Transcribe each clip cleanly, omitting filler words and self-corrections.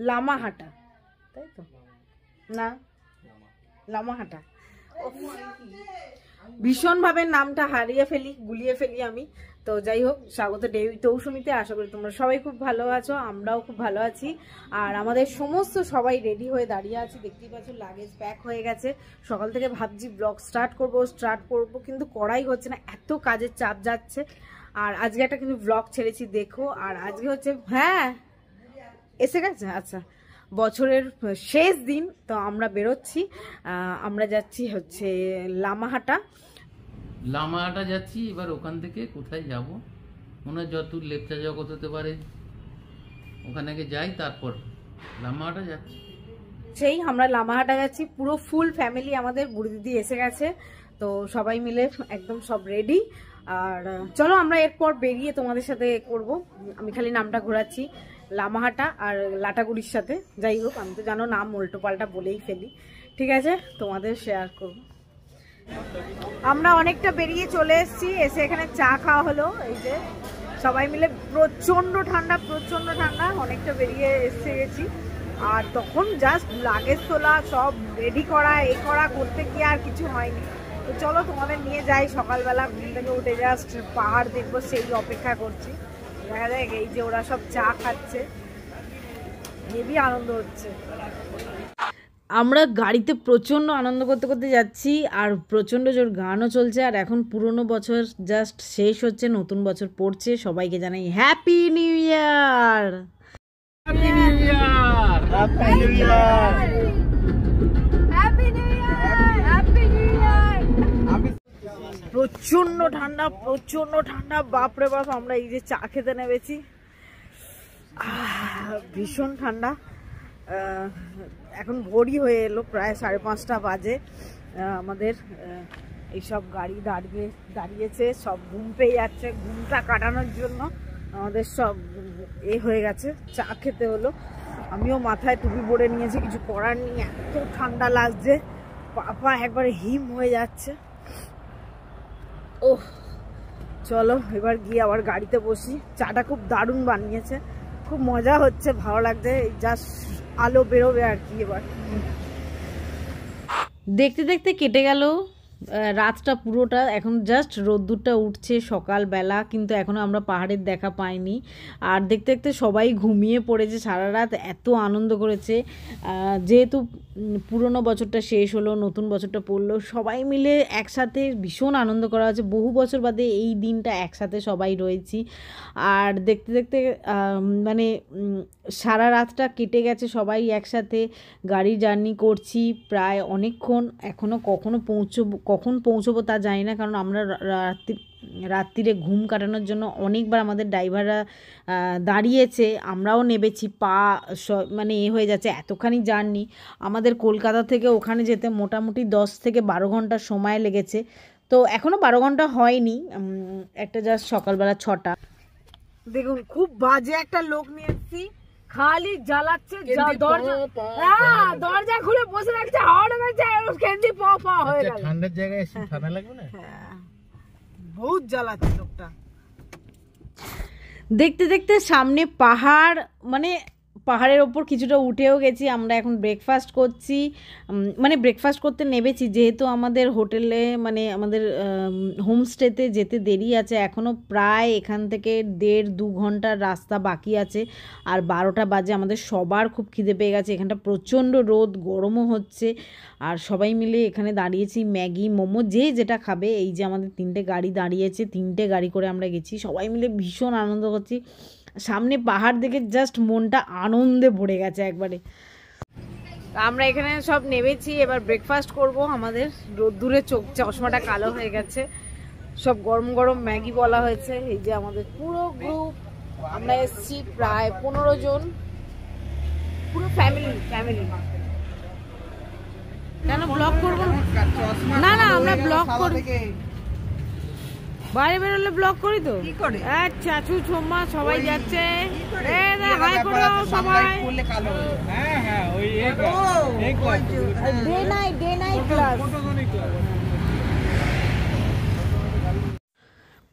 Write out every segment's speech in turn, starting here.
লামাহাটা, তাই তো না? লামাহাটা। ভীষণভাবে নামটা হারিয়ে ফেলি, গুলিয়ে ফেলি আমি। তো যাই হোক, স্বাগত দেবী তৌসুমীতে। আশা করি তোমরা সবাই খুব ভালো আছো, আমরাও খুব ভালো আছি। আর আমাদের সমস্ত সবাই রেডি হয়ে দাঁড়িয়ে আছে, দেখতেই পাচ্ছ লাগেজ প্যাক হয়ে গেছে। সকাল থেকে ভাবছি ব্লগ স্টার্ট করব, কিন্তু করাই হচ্ছে না, এত কাজের চাপ যাচ্ছে। আর আজকে একটা কিন্তু ব্লগ ছেড়েছি দেখো। আর আজকে হচ্ছে, হ্যাঁ এসে গেছে, আচ্ছা, বছরের শেষ দিন। তো আমরা বেরোচ্ছি, আমরা যাচ্ছি হচ্ছে লামাহাটা যাচ্ছি। এবার ওখান থেকে কোথায় যাব, মনে হয় যত লেপচা জগৎ হতে পারে ওখানে যাই, তারপর লামাহাটা যাচ্ছি। সেই আমরা লামাহাটা যাচ্ছি, পুরো ফুল ফ্যামিলি। আমাদের বুড়ি দিদি এসে গেছে, তো সবাই মিলে একদম সব রেডি। আর চলো আমরা এরপর বেরিয়ে তোমাদের সাথে করব। আমি খালি নামটা ঘোরাচ্ছি, লামাহাটা আর লাটাগুড়ির সাথে। যাই হোক, আমি তো জানো নাম উল্টো পাল্টা বলেই ফেলি, ঠিক আছে, তোমাদের শেয়ার করব। আমরা অনেকটা বেরিয়ে চলে এসেছি, এসে এখানে চা খাওয়া হলো। এই যে সবাই মিলে, প্রচন্ড ঠান্ডা, অনেকটা বেরিয়ে এসে গেছি। আর তখন জাস্ট লাগেজ তোলা, সব রেডি করা, করতে গিয়ে আর কিছু হয়নি। তো চলো তোমাদের নিয়ে যাই। সকালবেলা ঘুম থেকে উঠে জাস্ট পাহাড় দেখবো, সেই অপেক্ষা করছি। দেখা যায় এই যে ওরা সব চা খাচ্ছে, হেবি আনন্দ হচ্ছে। আমরা গাড়িতে প্রচণ্ড আনন্দ করতে করতে যাচ্ছি, আর প্রচণ্ড জোর গানও চলছে। আর এখন পুরনো বছর জাস্ট শেষ হচ্ছে, নতুন বছর পড়ছে। সবাইকে জানাই happy new year. Happy new year, happy new year, happy new year. প্রচণ্ড ঠান্ডা, বাপরে বাপ। আমরা এই যে চা খেতে নেমেছি, ভীষণ ঠান্ডা। এখন ভোরই হয়ে এলো, প্রায় 5:30 বাজে। আমাদের এইসব গাড়ি দাঁড়িয়েছে, সব ঘুম পেয়ে যাচ্ছে। ঘুমটা কাটানোর জন্য আমাদের সব হয়ে গেছে, চা খেতে হলো। আমিও মাথায় টুপি পরে নিয়েছি, কিছু করার নেই, এত ঠান্ডা লাগছে, পা একবারে হিম হয়ে যাচ্ছে। ওহ, চলো এবার গিয়ে আবার গাড়িতে বসি। চাটা খুব দারুণ বানিয়েছে, খুব মজা হচ্ছে, ভালো লাগছে। জাস্ট আলো বেরোবে আর কি। এবার দেখতে দেখতে কেটে গেল রাতটা পুরোটা। এখন জাস্ট রোদ্দুরটা উঠছে সকালবেলা, কিন্তু এখনও আমরা পাহাড়ের দেখা পাইনি। আর দেখতে দেখতে সবাই ঘুমিয়ে পড়েছে, সারা রাত এত আনন্দ করেছে। যেহেতু পুরনো বছরটা শেষ হলো, নতুন বছরটা পড়লো, সবাই মিলে একসাথে ভীষণ আনন্দ করা হচ্ছে। বহু বছর বাদে এই দিনটা একসাথে সবাই রয়েছি। আর দেখতে দেখতে মানে সারা রাতটা কেটে গেছে সবাই একসাথে, গাড়ি জার্নি করছি প্রায় অনেকক্ষণ। এখনও কখন পৌঁছবো তা জানি না, কারণ আমরা রাত্রিরে ঘুম কাটানোর জন্য অনেকবার আমাদের ড্রাইভাররা দাঁড়িয়েছে, আমরাও নেবেছি। মানে হয়ে যাচ্ছে এতখানি জার্নি। আমাদের কলকাতা থেকে ওখানে যেতে মোটামুটি 10 থেকে 12 ঘন্টা সময় লেগেছে। তো এখনও 12 ঘন্টা হয়নি, একটা জাস্ট সকালবেলা 6টা। দেখুন খুব বাজে একটা লোক নিয়ে এসেছি, খালি জ্বালাচ্ছে, দরজা খুলে বসে রাখছে, হাওয়াটা মারছে, ক্যান্ডি পা হয়ে গেল। ঠান্ডার জায়গায় এসে ঠান্ডা লাগবে না? বহুত জ্বালাচ্ছে লোকটা। দেখতে দেখতে সামনে পাহাড়, মানে পাহাড়ের ওপর কিছুটা উঠেও গেছি। আমরা এখন ব্রেকফাস্ট করছি, মানে ব্রেকফাস্ট করতে নেমেছি, যেহেতু আমাদের হোটেলে, মানে আমাদের হোমস্টেতে যেতে দেরি আছে। এখনও প্রায় এখান থেকে 1.5-2 ঘন্টার রাস্তা বাকি আছে। আর 12টা বাজে, আমাদের সবার খুব খিদে পেয়ে গেছে। এখানটা প্রচণ্ড রোদ, গরমও হচ্ছে। আর সবাই মিলে এখানে দাঁড়িয়েছি, ম্যাগি, মোমো, যে যেটা খাবে। এই যে আমাদের 3টে গাড়ি দাঁড়িয়েছে, 3টে গাড়ি করে আমরা গেছি, সবাই মিলে ভীষণ আনন্দ করছি। সামনে পাহাড় দেখে জাস্ট মনটা আনন্দে ভরে গেছে একবারে। আমরা এখানে সব নেমেছি, এবার ব্রেকফাস্ট করব। আমাদের রোদ্দুরে চশমাটা কালো হয়ে গেছে। সব গরম গরম ম্যাগি বলা হয়েছে। এই যে আমাদের পুরো গ্রুপ, আমরা এসেছি প্রায় 15 জন, পুরো ফ্যামিলি। কেন ব্লগ করবো না? আমরা ব্লগ করি, বাইরে বেরোলে ব্লগ করি তো। চাচু ছোম্মা সবাই যাচ্ছে, হাই করো সবাই। Day night class.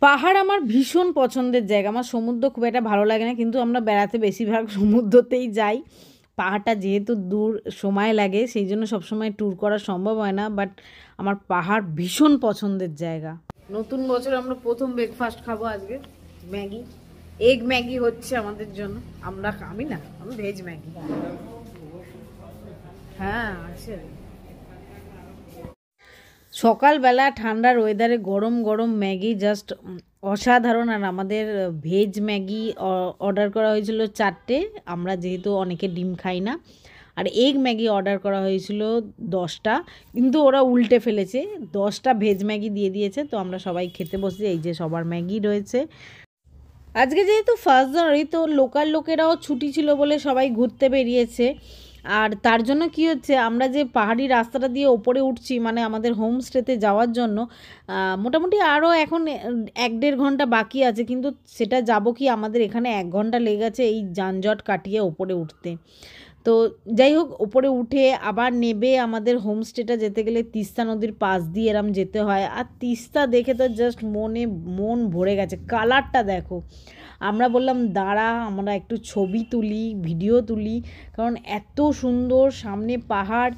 পাহাড় আমার ভীষণ পছন্দের জায়গা। আমার সমুদ্র খুব একটা ভালো লাগে না, কিন্তু আমরা বেড়াতে বেশিরভাগ সমুদ্রতেই যাই। পাহাড়টা যেহেতু দূর, সময় লাগে, সেই জন্য সবসময় ট্যুর করা সম্ভব হয় না, বাট আমার পাহাড় ভীষণ পছন্দের জায়গা। নতুন বছর আমরা প্রথম ব্রেকফাস্ট খাবো আজকে, ম্যাগি। এগ ম্যাগি হচ্ছে আমাদের জন্য। আমি ভেজ ম্যাগি। হ্যাঁ আছে। সকালবেলা ঠান্ডার ওয়েদারে গরম গরম ম্যাগি জাস্ট অসাধারণ। আর আমাদের ভেজ ম্যাগি অর্ডার করা হয়েছিল 4টে, আমরা যেহেতু অনেকে ডিম খাই না। আর এগ ম্যাগি অর্ডার করা হয়েছিল 10টা, কিন্তু ওরা উল্টে ফেলেছে, 10টা ভেজ ম্যাগি দিয়ে দিয়েছে। তো আমরা সবাই খেতে বসেছি, এই যে সবার ম্যাগি রয়েছে। আজকে যেহেতু 1 জানুয়ারি, তো লোকাল লোকেরাও ছুটি ছিল বলে সবাই ঘুরতে বেরিয়েছে। আর তার জন্য কি হচ্ছে, আমরা যে পাহাড়ি রাস্তাটা দিয়ে ওপরে উঠছি, মানে আমাদের হোমস্টেতে যাওয়ার জন্য মোটামুটি আরও এখন 1-1.5 ঘন্টা বাকি আছে, কিন্তু সেটা যাব কি, আমাদের এখানে 1 ঘন্টা লেগে গেছে এই যানজট কাটিয়ে ওপরে উঠতে। তো যাই হোক, ওপরে উঠে আবার নেবে আমাদের হোমস্টেটা যেতে গেলে তিস্তা নদীর পাশ দিয়ে এরম যেতে হয়। আর তিস্তা দেখে তো জাস্ট মন ভরে গেছে। কালারটা দেখো। আমরা বললাম দাঁড়া, আমরা একটু ছবি তুলি, ভিডিও তুলি, কারণ এত সুন্দর সামনে পাহাড়।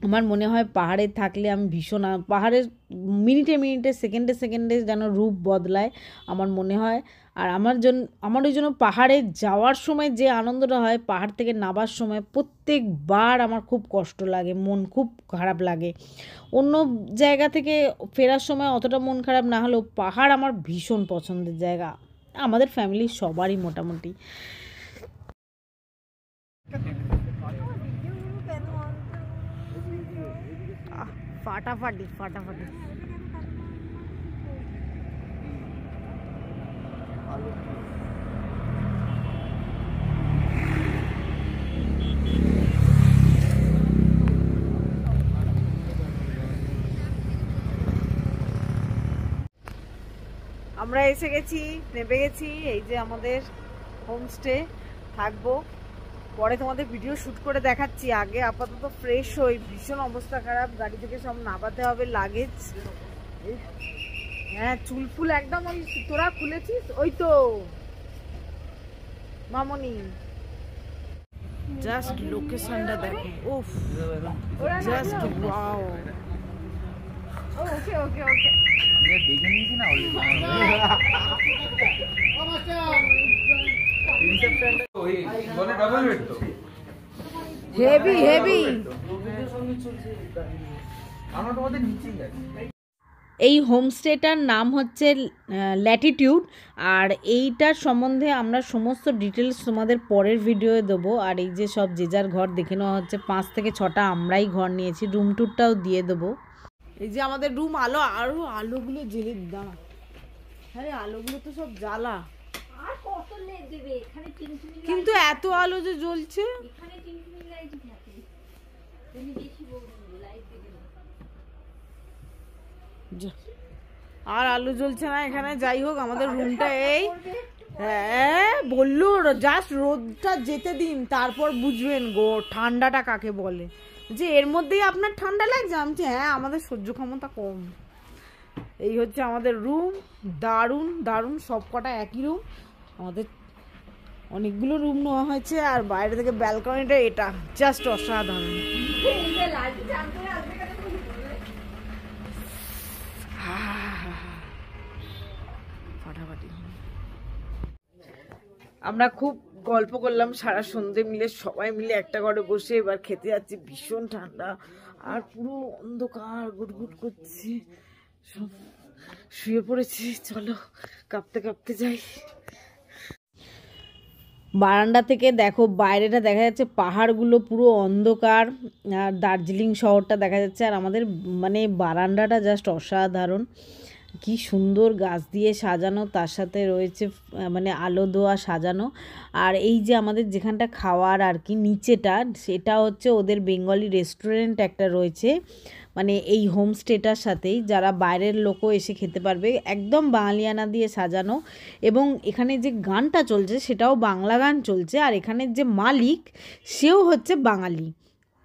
আমার মনে হয় পাহাড়ে থাকলে আমি ভীষণ, পাহাড়ের মিনিটে মিনিটে সেকেন্ডে সেকেন্ডে যেন রূপ বদলায় আমার মনে হয়। আর আমার ওই জন্য পাহাড়ে যাওয়ার সময় যে আনন্দটা হয়, পাহাড় থেকে নামার সময় প্রত্যেকবার আমার খুব কষ্ট লাগে, মন খুব খারাপ লাগে। অন্য জায়গা থেকে ফেরার সময় অতটা মন খারাপ না হলেও পাহাড় আমার ভীষণ পছন্দের জায়গা, আমাদের ফ্যামিলির সবারই মোটামুটি। ফাটাফাটি ফাটাফাটি। আমরা এসে গেছি, নেমে গেছি। এই যে আমাদের হোমস্টে, থাকবো। পরে তোমাদের ভিডিও শ্যুট করে দেখাচ্ছি। আগে আপাতত ফ্রেশ হই, ভীষণ অবস্থা খারাপ। গাড়ি থেকে সব নামাতে হবে লাগেজ। হ্যাঁ, চুল ফুল একদম। ওই তোরা খুলেছিস? ওই তো মামনি। জাস্ট লোকেশনটা দেখো, উফ, জাস্ট ওয়াও। ওকে ওকে ওকে, দেখে নিয়েছি না হেভি হেভি। এই হোমস্টেটার নাম হচ্ছে ল্যাটিটিউড। আর এইটার সম্বন্ধে আমরা সমস্ত ডিটেলস তোমাদের পরের ভিডিওয়ে দেবো। আর এই যে সব যে যার ঘর দেখে নেওয়া হচ্ছে, 5 থেকে 6টা আমরাই ঘর নিয়েছি। রুম ট্যুরটাও দিয়ে দেবো। এই যে আমাদের রুম। আরো আলোগুলো জ্বেলে দাঁড়া। হ্যাঁ, আলোগুলো তো সব জ্বালা, কিন্তু এত আলো যে জ্বলছে। আর আলো জ্বলছে না এখানে। যাই হোক, আমাদের রুমটা এই, হ্যাঁ বললো, জাস্ট রোদটা যেতে দিন, তারপর বুঝবেন গো ঠান্ডাটা কাকে বলে। যে এর মধ্যেই আপনার ঠান্ডা লাগছে? আমি হ্যাঁ, আমাদের সহ্য ক্ষমতা কম। এই হচ্ছে আমাদের রুম। দারুণ দারুণ, সব কটা একই রুম। আমাদের অনেকগুলো রুম নেওয়া হয়েছে। আর বাইরে থেকে ব্যালকনিটা এটা জাস্ট অসাধারণ। ফাটাফাটি। আমরা খুব গল্প করলাম সারা সন্ধে মিলে, সবাই মিলে একটা ঘরে বসে। এবার খেতে যাচ্ছি। ভীষণ ঠান্ডা আর পুরো অন্ধকার, গুটগুট করছে, সব শুয়ে পড়েছি। চলো কাঁপতে কাঁপতে যাই। বারান্দা থেকে দেখো বাইরেটা দেখা যাচ্ছে, পাহাড়গুলো পুরো অন্ধকার, আর দার্জিলিং শহরটা দেখা যাচ্ছে। আর আমাদের মানে বারান্দাটা জাস্ট অসাধারণ, কি সুন্দর গাছ দিয়ে সাজানো, তার সাথে রয়েছে মানে আলো দোয়া সাজানো। আর এই যে আমাদের যেখানটা খাওয়ার আর কি নিচেটা, সেটা হচ্ছে ওদের বেঙ্গলি রেস্টুরেন্ট একটা রয়েছে, মানে এই হোমস্টেটার সাথেই, যারা বাইরের লোকও এসে খেতে পারবে। একদম বাঙালিয়ানা দিয়ে সাজানো। এবং এখানে যে গানটা চলছে সেটাও বাংলা গান চলছে। আর এখানের যে মালিক, সেও হচ্ছে বাঙালি।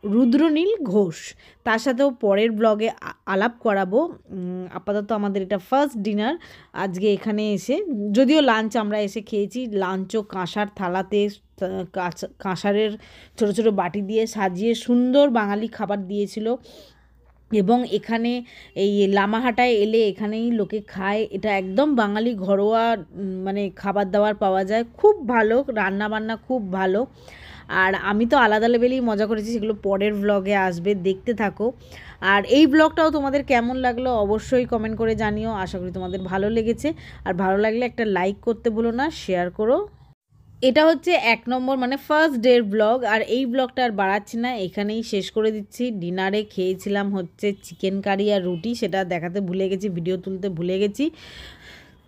রুদ্রনীল ঘোষ, তার সাথেও পরের ব্লগে আলাপ করাবো। আপাতত আমাদের এটা ফার্স্ট ডিনার আজকে এখানে এসে, যদিও লাঞ্চ আমরা এসে খেয়েছি, লাঞ্চও কাঁসার থালাতে কাঁসারের ছোটো ছোটো বাটি দিয়ে সাজিয়ে সুন্দর বাঙালি খাবার দিয়েছিল। এবং এখানে এই লামাহাটায় এলে এখানেই লোকে খায়, এটা একদম বাঙালি ঘরোয়া মানে খাবার দাবার পাওয়া যায়, খুব ভালো রান্না বান্না, খুব ভালো। আর আমি তো আলাদা লেভেলেই মজা করেছি, সেগুলো পরের ব্লগে আসবে, দেখতে থাকো। আর এই ব্লগটাও তোমাদের কেমন লাগলো অবশ্যই কমেন্ট করে জানিও, আশা করি তোমাদের ভালো লেগেছে। আর ভালো লাগলে একটা লাইক করতে ভুলো না, শেয়ার করো। এটা হচ্ছে 1 নম্বর মানে ফার্স্ট ডের ব্লগ, আর এই ব্লগটা আর বাড়াচ্ছি না, এখানেই শেষ করে দিচ্ছি। ডিনারে খেয়েছিলাম হচ্ছে চিকেন কারি আর রুটি, সেটা দেখাতে ভুলে গেছি, ভিডিও তুলতে ভুলে গেছি।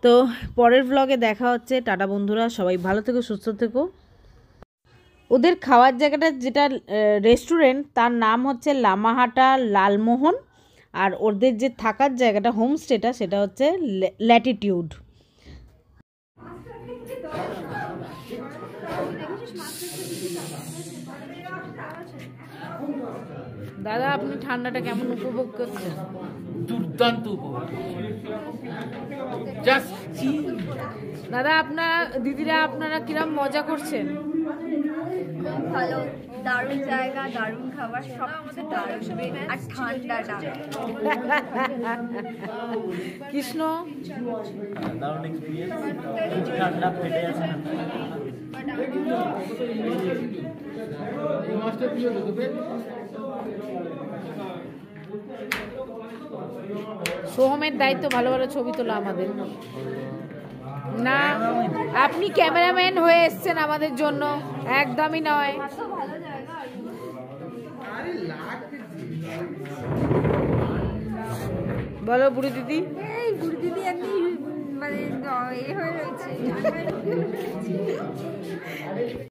তো পরের ব্লগে দেখা হচ্ছে, টাটা বন্ধুরা, সবাই ভালো থেকো, সুস্থ থেকো। ওদের খাওয়ার জায়গাটা যেটা রেস্টুরেন্ট, তার নাম হচ্ছে লামাহাটা লালমোহন, আর ওদের যে থাকার জায়গাটা হোমস্টেটা সেটা হচ্ছে ল্যাটিটিউড। দাদা আপনি ঠান্ডাটা কেমন উপভোগ করছেন? দুর্দান্ত উপভোগ। জাস্ট দাদা আপনারা দিদিরা আপনারা কিরম মজা করছেন? ভালো, দারুণ জায়গা, দারুণ খাবার, সব কিছু দারুণ, আর ঠান্ডাটা কৃষ্ণ দারুণ এক্সপিরিয়েন্স, ঠান্ডা ফেটে আছে। সোহমের দায়িত্ব ভালো ভালো ছবি তোলা আমাদের। না আপনি ক্যামেরাম্যান হয়ে এসছেন আমাদের জন্য, একদমই নয়। বলো বুড়ি দিদি। এই বুড়ি দিদি একদম মানে এ হয়ে রয়েছে।